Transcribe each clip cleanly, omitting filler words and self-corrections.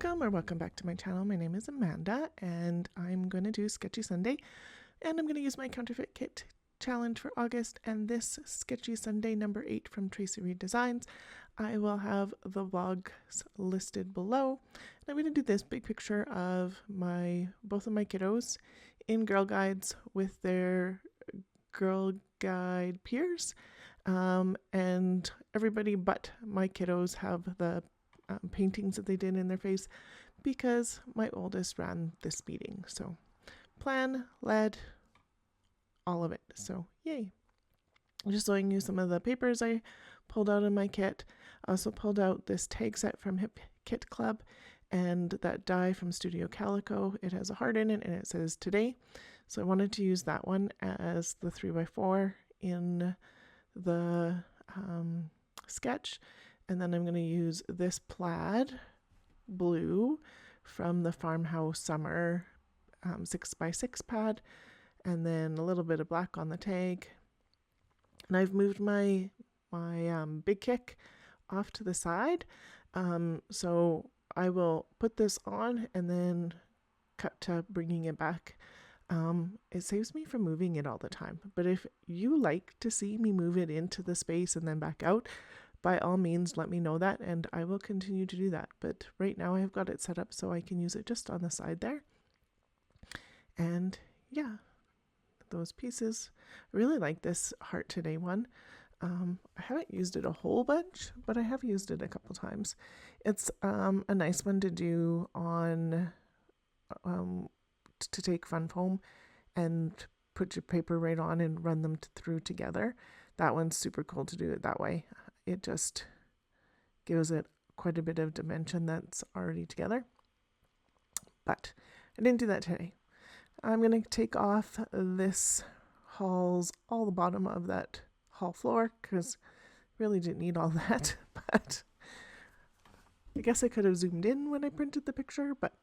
Welcome back to my channel. My name is Amanda and I'm going to do Sketchy Sunday, and I'm going to use my counterfeit kit challenge for August and this Sketchy Sunday number 8 from Tracy Reed Designs. I will have the vlogs listed below. And I'm going to do this big picture of both of my kiddos in Girl Guides with their Girl Guide peers, and everybody but my kiddos have the paintings that they did in their face because my oldest ran this meeting. So plan, led, all of it. So yay. I'm just showing you some of the papers I pulled out of my kit. I also pulled out this tag set from Hip Kit Club and that die from Studio Calico. It has a heart in it and it says today. So I wanted to use that one as the 3x4 in the sketch. And then I'm going to use this plaid blue from the Farmhouse Summer 6x6 pad, and then a little bit of black on the tag. And I've moved my big kick off to the side, so I will put this on and then cut to bringing it back. It saves me from moving it all the time, but if you like to see me move it into the space and then back out, by all means let me know that and I will continue to do that. But right now I've got it set up so I can use it just on the side there. And yeah, those pieces. I really like this Heart Today one. I haven't used it a whole bunch, but I have used it a couple times. It's a nice one to do on to take fun foam and put your paper right on and run them through together. That one's super cool to do it that way. It just gives it quite a bit of dimension that's already together. But I didn't do that today. I'm going to take off this all the bottom of that hall floor because really didn't need all that. But I guess I could have zoomed in when I printed the picture, but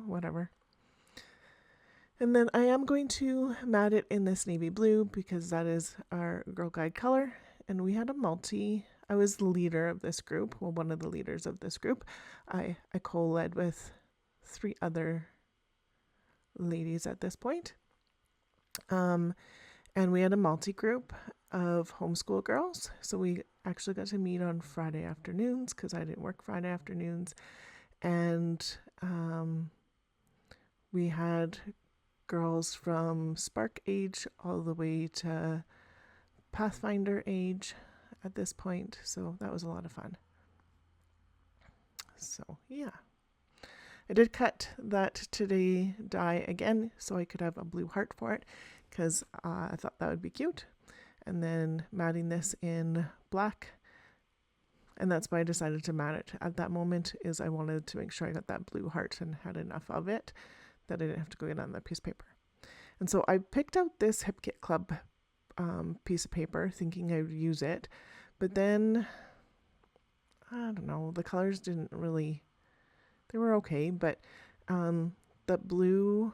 whatever. And then I am going to mat it in this navy blue because that is our Girl Guide color. And we had a multi. I was the leader of this group, well, one of the leaders of this group. I co-led with 3 other ladies at this point. And we had a multi-group of homeschool girls. So we actually got to meet on Friday afternoons because I didn't work Friday afternoons. And we had girls from Spark age all the way to Pathfinder age at this point, so that was a lot of fun. So yeah, I did cut that today die again so I could have a blue heart for it because I thought that would be cute, and then matting this in black, and that's why I decided to mat it at that moment, is I wanted to make sure I got that blue heart and had enough of it that I didn't have to go get on that piece of paper. And so I picked out this Hip Kit Club piece of paper thinking I would use it, but then I don't know, the colors didn't really, they were okay, but the blue,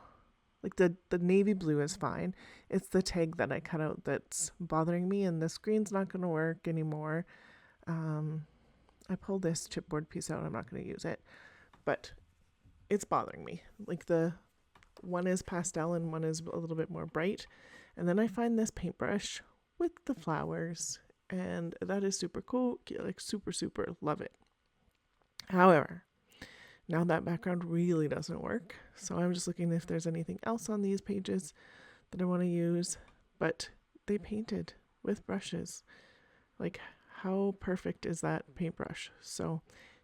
like the navy blue is fine. It's the tag that I cut out that's bothering me, and this green's not going to work anymore. I pulled this chipboard piece out. I'm not going to use it, but it's bothering me. Like the one is pastel and one is a little bit more bright. And then I find this paintbrush with the flowers, and that is super cool, like super love it. However, now that background really doesn't work, so I'm just looking if there's anything else on these pages that I want to use. But they painted with brushes. Like, how perfect is that paintbrush? So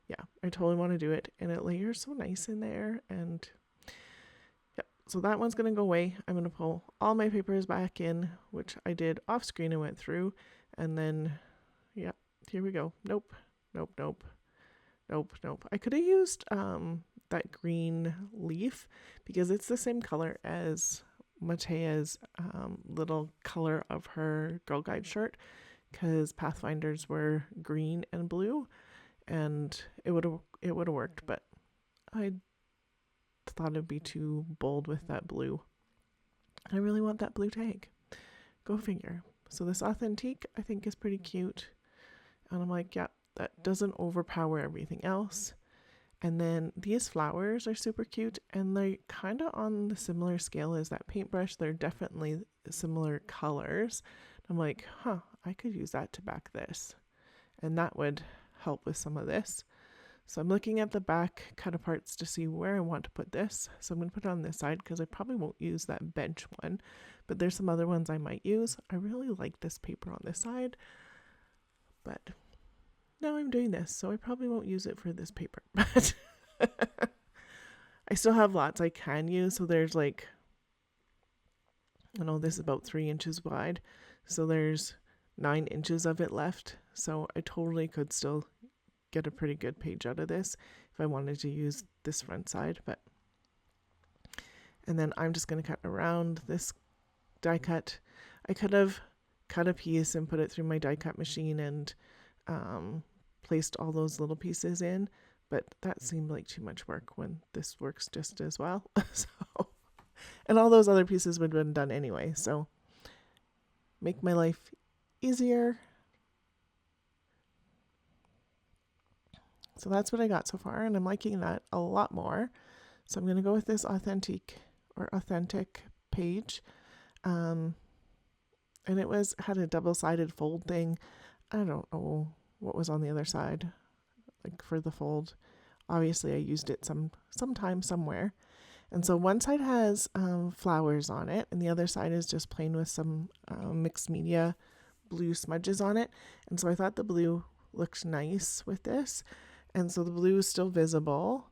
yeah, I totally want to do it, and it layers so nice in there. And so that one's going to go away. I'm going to pull all my papers back in, which I did off screen and went through. And then, yeah, here we go. Nope. I could have used that green leaf because it's the same color as Matea's little color of her Girl Guide shirt, because Pathfinders were green and blue, and it would have worked, but I thought it'd be too bold with that blue. I really want that blue tag. Go figure. So this Authentique I think is pretty cute, and I'm like, yeah, that doesn't overpower everything else, And then these flowers are super cute, and they're kind of on the similar scale as that paintbrush. They're definitely similar colors. I'm like, I could use that to back this, and that would help with some of this. So I'm looking at the back cut aparts to see where I want to put this. So I'm going to put it on this side because I probably won't use that bench one, but there's some other ones I might use. I really like this paper on this side, but now I'm doing this, so I probably won't use it for this paper, but I still have lots I can use. So there's like, I know this is about 3 inches wide, so there's 9 inches of it left. So I totally could still get a pretty good page out of this if I wanted to use this front side. And then I'm just going to cut around this die cut. I could have cut a piece and put it through my die cut machine and placed all those little pieces in, but that seemed like too much work when this works just as well. And all those other pieces would have been done anyway, so make my life easier. So that's what I got so far, and I'm liking that a lot more. So I'm going to go with this Authentique page. And it had a double-sided fold thing. I don't know what was on the other side, like for the fold. Obviously I used it sometime somewhere. And so one side has flowers on it, and the other side is just plain with some mixed media blue smudges on it. And so I thought the blue looked nice with this. And so the blue is still visible.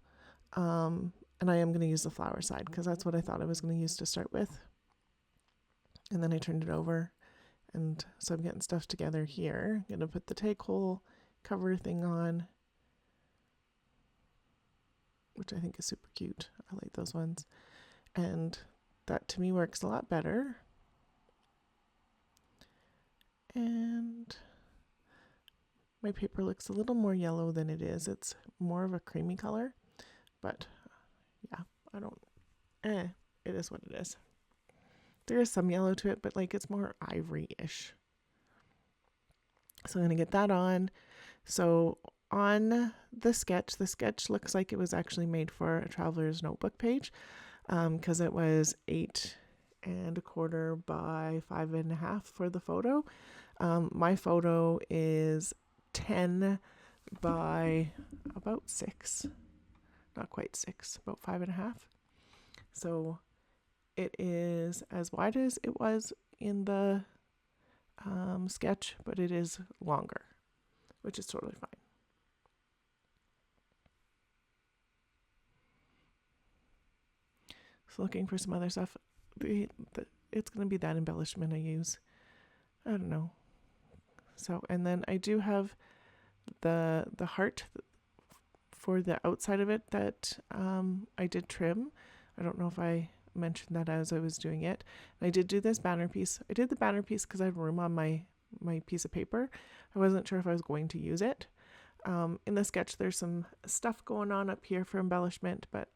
And I am going to use the flower side because that's what I thought I was going to use to start with. And then I turned it over. And so I'm getting stuff together here. I'm going to put the take hole cover thing on, which I think is super cute. I like those ones. And that to me works a lot better. And my paper looks a little more yellow than it is. It's more of a creamy color, but yeah, it is what it is. There is some yellow to it, but like it's more ivory-ish. So I'm going to get that on. So on the sketch looks like it was actually made for a traveler's notebook page, because it was 8 1/4 by 5 1/2 for the photo. My photo is 10 by about 6, not quite 6, about 5 1/2. So it is as wide as it was in the sketch, but it is longer, which is totally fine. So looking for some other stuff. It's going to be that embellishment I use. I don't know. So, and then I do have the heart for the outside of it that I did trim. I don't know if I mentioned that as I was doing it. And I did do this banner piece. I did the banner piece because I have room on my piece of paper. I wasn't sure if I was going to use it. In the sketch, there's some stuff going on up here for embellishment, but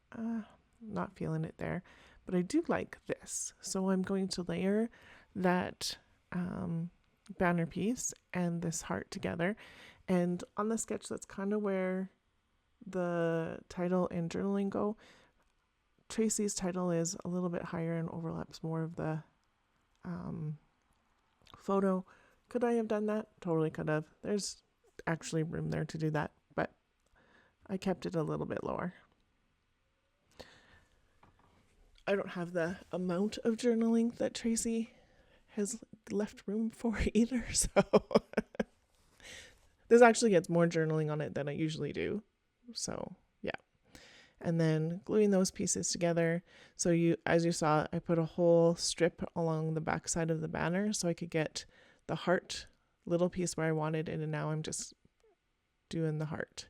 not feeling it there. But I do like this. So I'm going to layer that banner piece and this heart together. And on the sketch, that's kind of where the title and journaling go. Tracy's title is a little bit higher and overlaps more of the photo. Could I have done that? Totally could have. There's actually room there to do that, but I kept it a little bit lower. I don't have the amount of journaling that Tracy has left room for either, so this actually gets more journaling on it than I usually do. So yeah. And then gluing those pieces together. So as you saw, I put a whole strip along the back side of the banner so I could get the heart little piece where I wanted it, and now I'm just doing the heart.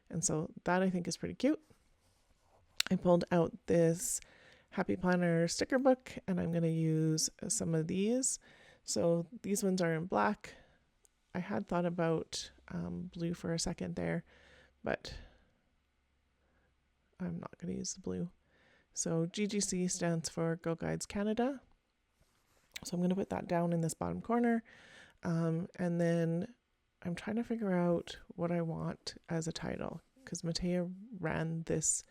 And so that I think is pretty cute. I pulled out this Happy Planner sticker book, and I'm going to use some of these. So these ones are in black. I had thought about blue for a second there, but I'm not going to use the blue. So GGC stands for Girl Guides Canada. So I'm going to put that down in this bottom corner. And then I'm trying to figure out what I want as a title, because Matea ran this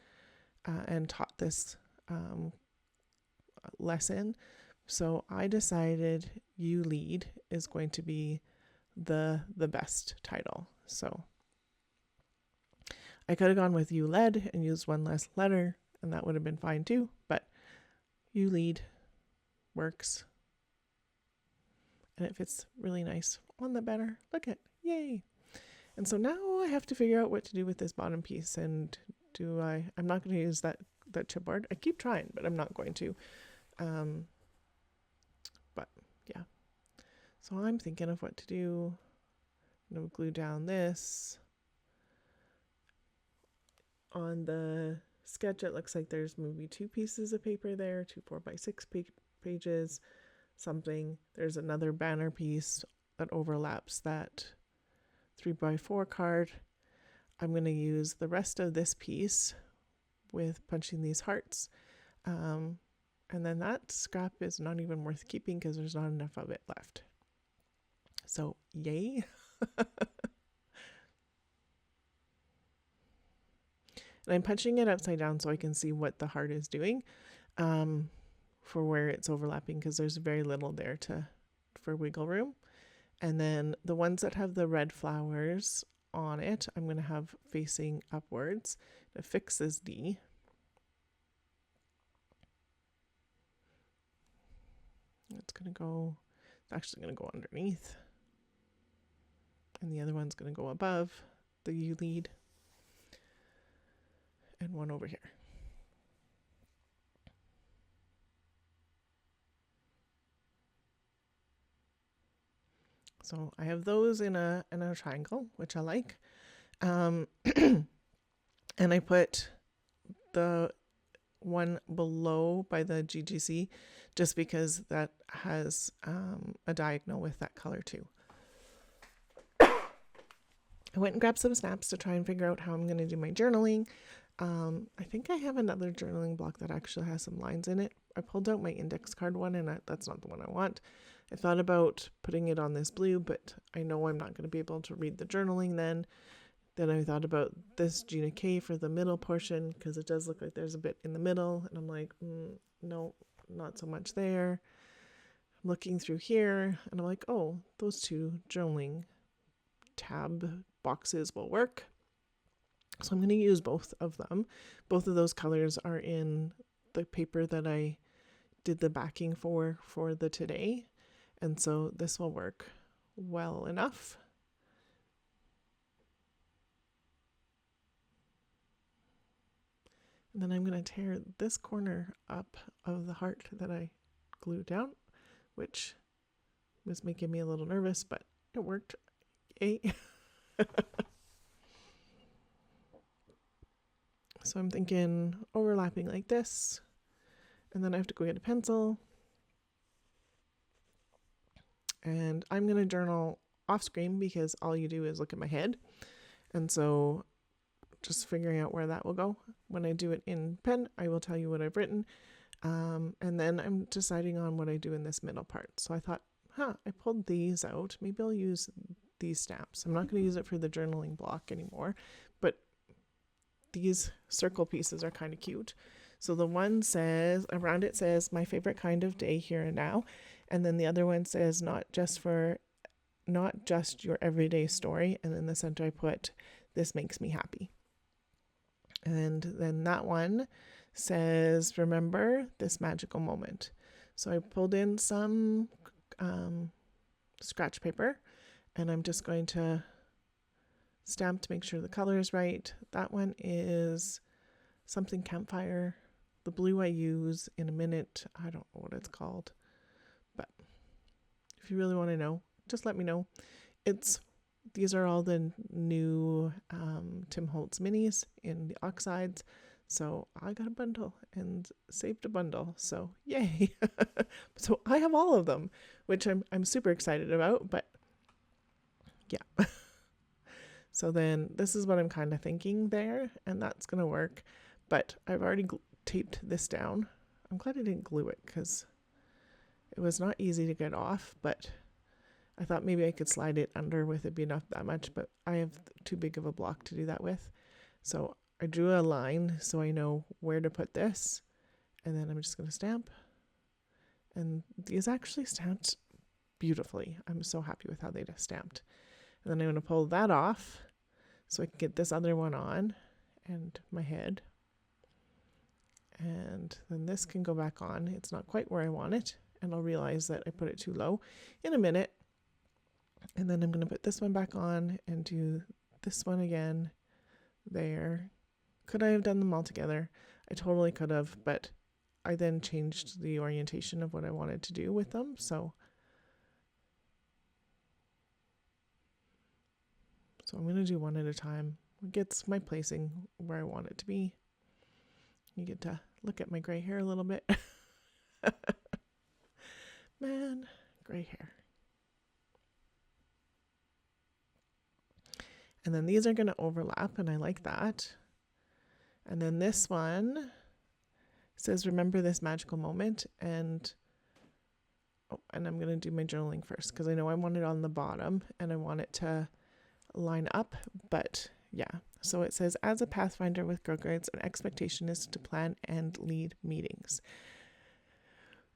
and taught this lesson. So I decided You Lead is going to be the best title. So I could have gone with You Led and used one less letter, and that would have been fine too, but You Lead works. And it fits really nice on the banner. Look at, yay. And so now I have to figure out what to do with this bottom piece. And I'm not going to use that chipboard. I keep trying, but I'm not going to. But yeah. So I'm thinking of what to do. I'm going to glue down this. On the sketch, it looks like there's maybe 2 pieces of paper there, 2 4x6 pages, something. There's another banner piece that overlaps that 3x4 card. I'm going to use the rest of this piece with punching these hearts. And then that scrap is not even worth keeping because there's not enough of it left. So yay. And I'm punching it upside down so I can see what the heart is doing for where it's overlapping, because there's very little there for wiggle room. And then the ones that have the red flowers on it, I'm going to have facing upwards. It fixes D. It's actually going to go underneath. And the other one's going to go above the You Lead. And one over here. So I have those in a triangle, which I like. And I put the one below by the GGC just because that has a diagonal with that color too. I went and grabbed some snaps to try and figure out how I'm going to do my journaling. I think I have another journaling block that actually has some lines in it. I pulled out my index card one, and that's not the one I want. I thought about putting it on this blue, but I know I'm not going to be able to read the journaling then. Then I thought about this Gina K for the middle portion, because it does look like there's a bit in the middle, and I'm like, no, not so much there. I'm looking through here, and I'm like, oh, those 2 journaling tab boxes will work. So I'm going to use both of them. Both of those colors are in the paper that I did the backing for the today. And so this will work well enough. And then I'm going to tear this corner up of the heart that I glued down, which was making me a little nervous, but it worked. Yay. So I'm thinking overlapping like this, and then I have to go get a pencil. And I'm going to journal off screen because all you do is look at my head. And so just figuring out where that will go. When I do it in pen, I will tell you what I've written. And then I'm deciding on what I do in this middle part. So I thought, I pulled these out. Maybe I'll use these snaps. I'm not going to use it for the journaling block anymore, but these circle pieces are kind of cute. So the one says, around it says, my favorite kind of day, here and now. And then the other one says, not just your everyday story. And in the center I put, this makes me happy. And then that one says, remember this magical moment. So I pulled in some scratch paper, and I'm just going to stamp to make sure the color is right. That one is something campfire. The blue I use in a minute. I don't know what it's called, but if you really want to know, just let me know. These are all the new Tim Holtz minis in the oxides. So I got a bundle and saved a bundle. So yay. So I have all of them, which I'm super excited about, but yeah. So then this is what I'm kind of thinking there, and that's going to work. But I've already taped this down. I'm glad I didn't glue it because it was not easy to get off, but I thought maybe I could slide it under with it being up that much, but I have too big of a block to do that with. So I drew a line so I know where to put this, and then I'm just going to stamp. And these actually stamped beautifully. I'm so happy with how they just stamped. And then I'm going to pull that off so I can get this other one on and my head. And then this can go back on. It's not quite where I want it, and I'll realize that I put it too low in a minute. And then I'm going to put this one back on and do this one again there. Could I have done them all together? I totally could have, but I then changed the orientation of what I wanted to do with them. So I'm going to do one at a time. It gets my placing where I want it to be. You get to look at my gray hair a little bit. Man, gray hair. And then these are going to overlap, and I like that. And then this one says, remember this magical moment. And I'm going to do my journaling first, because I know I want it on the bottom and I want it to line up. But yeah, so it says, as a Pathfinder with Girl Guides, an expectation is to plan and lead meetings.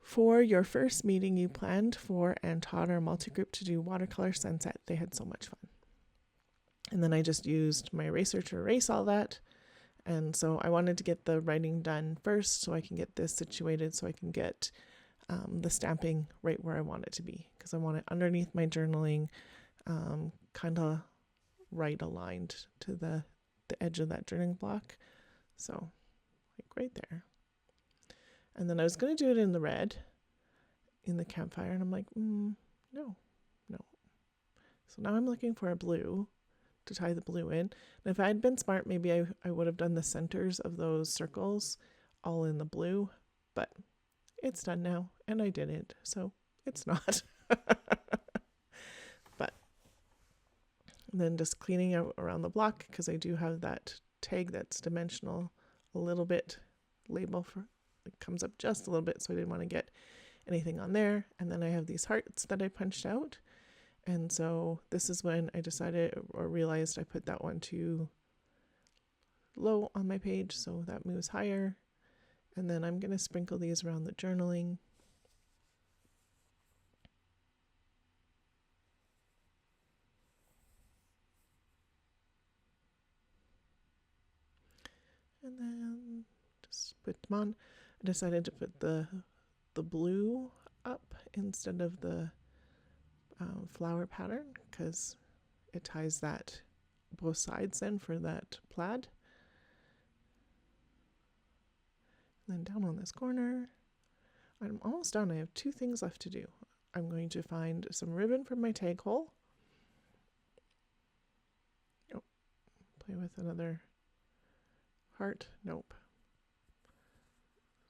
For your first meeting, you planned for and taught our multi-group to do watercolor sunset. They had so much fun. And then I just used my eraser to erase all that. And so I wanted to get the writing done first so I can get this situated, so I can get the stamping right where I want it to be, because I want it underneath my journaling, kind of right aligned to the edge of that journaling block. So like right there. And then I was going to do it in the red in the campfire, and I'm like, no. So now I'm looking for a blue to tie the blue in. And if I had been smart, maybe I would have done the centers of those circles all in the blue, but it's done now and I did it, so it's not. But then just cleaning out around the block, because I do have that tag that's dimensional a little bit, label for it comes up just a little bit, so I didn't want to get anything on there. And then I have these hearts that I punched out. And so this is when I decided or realized I put that one too low on my page, so that moves higher. And then I'm going to sprinkle these around the journaling. And then just put them on. I decided to put the blue up instead of the flower pattern, because it ties that both sides in for that plaid. And then down on this corner, I'm almost done. I have 2 things left to do. I'm going to find some ribbon from my tag hole. Oh, play with another heart. Nope.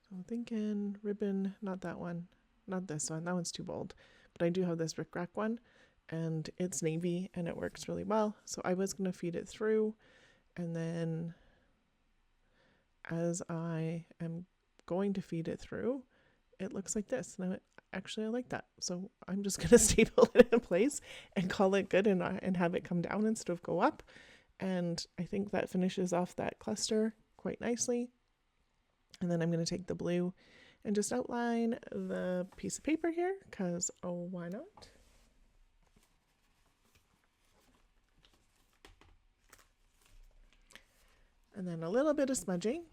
So I'm thinking ribbon, not that one, not this one. That one's too bold. But I do have this rickrack one, and it's navy and it works really well. So I was going to feed it through, and then as I am going to feed it through, it looks like this. Now, actually, I like that. So I'm just going to staple it in place and call it good, and have it come down instead of go up. And I think that finishes off that cluster quite nicely. And then I'm going to take the blue and just outline the piece of paper here, because, oh, why not? And then a little bit of smudging,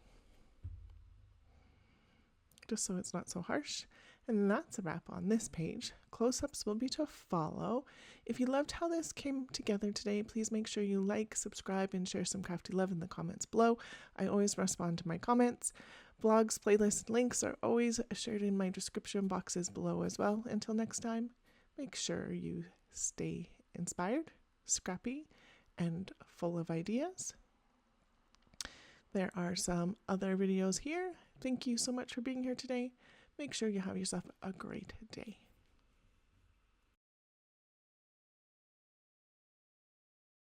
just so it's not so harsh. And that's a wrap on this page. Close-ups will be to follow. If you loved how this came together today, please make sure you like, subscribe, and share some crafty love in the comments below. I always respond to my comments. Blogs, playlists, and links are always shared in my description boxes below as well. Until next time, make sure you stay inspired, scrappy, and full of ideas. There are some other videos here. Thank you so much for being here today. Make sure you have yourself a great day.